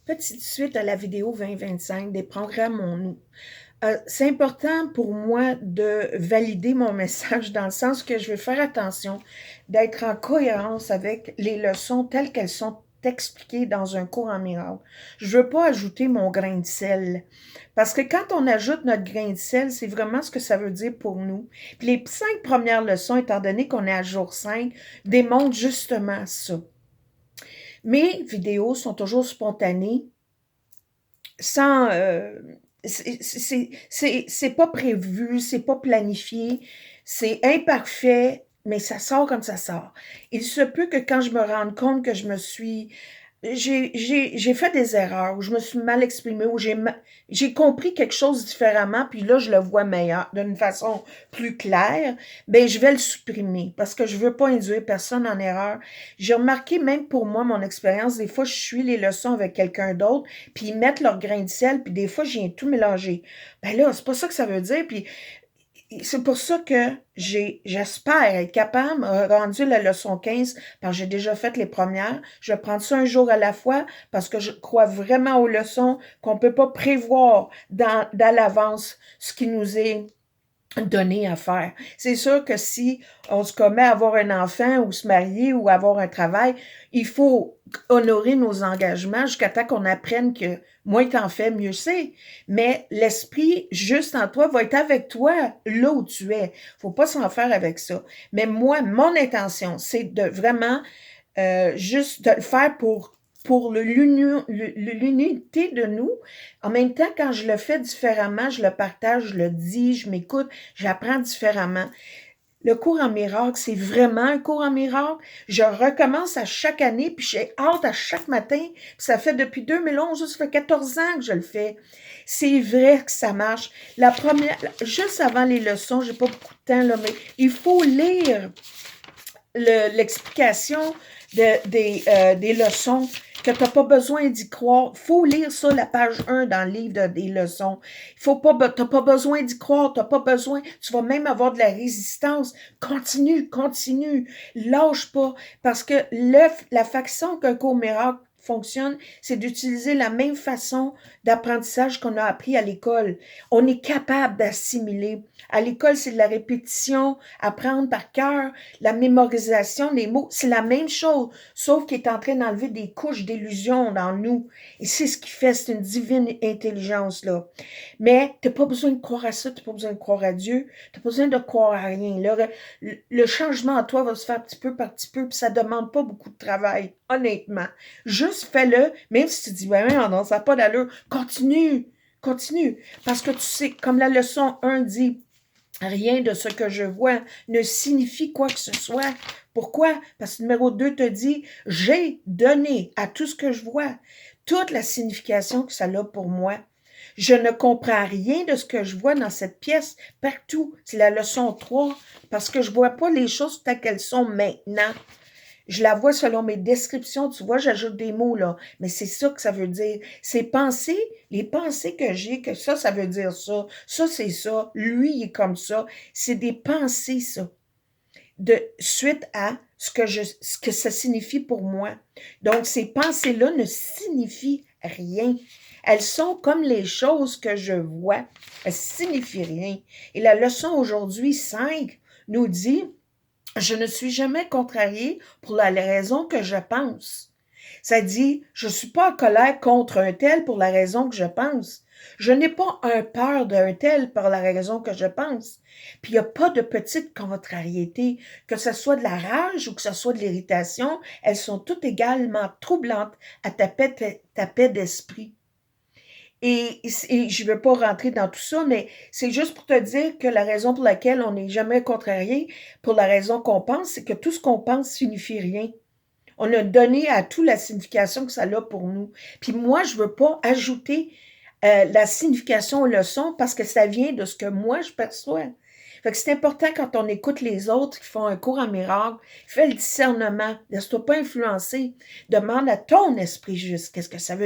Petite suite à la vidéo 2025 des programmes nous. C'est important pour moi de valider mon message dans le sens que je veux faire attention d'être en cohérence avec les leçons telles qu'elles sont expliquées dans un cours en miracle. Je veux pas ajouter mon grain de sel. Parce que quand on ajoute notre grain de sel, c'est vraiment ce que ça veut dire pour nous. Puis les 5 premières leçons, étant donné qu'on est à jour 5, démontrent justement ça. Mes vidéos sont toujours spontanées, sans c'est pas prévu, c'est pas planifié, c'est imparfait, mais ça sort comme ça sort. Il se peut que quand je me rende compte que je me suis j'ai fait des erreurs, où je me suis mal exprimée, où j'ai compris quelque chose différemment, puis là, je le vois meilleur, d'une façon plus claire, ben je vais le supprimer, parce que je veux pas induire personne en erreur. J'ai remarqué, même pour moi, mon expérience, des fois, je suis les leçons avec quelqu'un d'autre, puis ils mettent leur grain de sel, puis des fois, je viens tout mélanger. Ben là, c'est pas ça que ça veut dire, puis c'est pour ça que j'espère être capable, rendu la leçon 15, parce que j'ai déjà fait les premières, je vais prendre ça un jour à la fois, parce que je crois vraiment aux leçons qu'on peut pas prévoir dans l'avance ce qui nous est donné à faire. C'est sûr que si on se commet à avoir un enfant ou se marier ou avoir un travail, il faut honorer nos engagements jusqu'à temps qu'on apprenne que moins t'en fais, mieux c'est. Mais l'esprit juste en toi va être avec toi là où tu es. Faut pas s'en faire avec ça. Mais moi, mon intention, c'est de vraiment juste de le faire pour l'unité de nous. En même temps, quand je le fais différemment, je le partage, je le dis, je m'écoute, j'apprends différemment. Le cours en miracle, c'est vraiment un cours en miracle. Je recommence à chaque année, puis j'ai hâte à chaque matin. Puis ça fait depuis 2011, ça fait 14 ans que je le fais. C'est vrai que ça marche. La première, juste avant les leçons, j'ai pas beaucoup de temps, là, mais il faut lire l'explication des leçons, que tu n'as pas besoin d'y croire. Il faut lire ça, la page 1 dans le livre des leçons. Tu n'as pas besoin d'y croire, tu n'as pas besoin, tu vas même avoir de la résistance. Continue, continue, lâche pas, parce que la façon qu'un cours miracle fonctionne, c'est d'utiliser la même façon d'apprentissage qu'on a appris à l'école. On est capable d'assimiler. À l'école, c'est de la répétition, apprendre par cœur, la mémorisation, les mots, c'est la même chose, sauf qu'il est en train d'enlever des couches d'illusion dans nous. Et c'est ce qui fait, c'est une divine intelligence, là. Mais tu n'as pas besoin de croire à ça, tu n'as pas besoin de croire à Dieu, tu n'as pas besoin de croire à rien. Le changement en toi va se faire petit peu par petit peu, puis ça ne demande pas beaucoup de travail, honnêtement. Juste fais-le, même si tu dis, ben non, ça n'a pas d'allure, continue, continue. Parce que tu sais, comme la leçon 1 dit, rien de ce que je vois ne signifie quoi que ce soit. Pourquoi? Parce que numéro 2 te dit, j'ai donné à tout ce que je vois toute la signification que ça a pour moi. Je ne comprends rien de ce que je vois dans cette pièce partout. C'est la leçon 3, parce que je vois pas les choses telles qu'elles sont maintenant. Je la vois selon mes descriptions, tu vois, j'ajoute des mots là, mais c'est ça que ça veut dire. Ces pensées, les pensées que j'ai, que ça veut dire ça c'est ça, lui il est comme ça, c'est des pensées ça, de suite à ce que ça signifie pour moi. Donc ces pensées-là ne signifient rien. Elles sont comme les choses que je vois, elles signifient rien. Et la leçon aujourd'hui 5 nous dit, je ne suis jamais contrariée pour la raison que je pense. Ça dit, je ne suis pas en colère contre un tel pour la raison que je pense. Je n'ai pas un peur d'un tel pour la raison que je pense. Puis il n'y a pas de petite contrariété, que ce soit de la rage ou que ce soit de l'irritation, elles sont toutes également troublantes à ta paix d'esprit. Et je ne veux pas rentrer dans tout ça, mais c'est juste pour te dire que la raison pour laquelle on n'est jamais contrarié, pour la raison qu'on pense, c'est que tout ce qu'on pense signifie rien. On a donné à tout la signification que ça a pour nous. Puis moi, je veux pas ajouter la signification aux leçons parce que ça vient de ce que moi, je perçois. Fait que c'est important quand on écoute les autres qui font un cours en miracle, fais le discernement, laisse-toi pas influencer, demande à ton esprit juste qu'est-ce que ça veut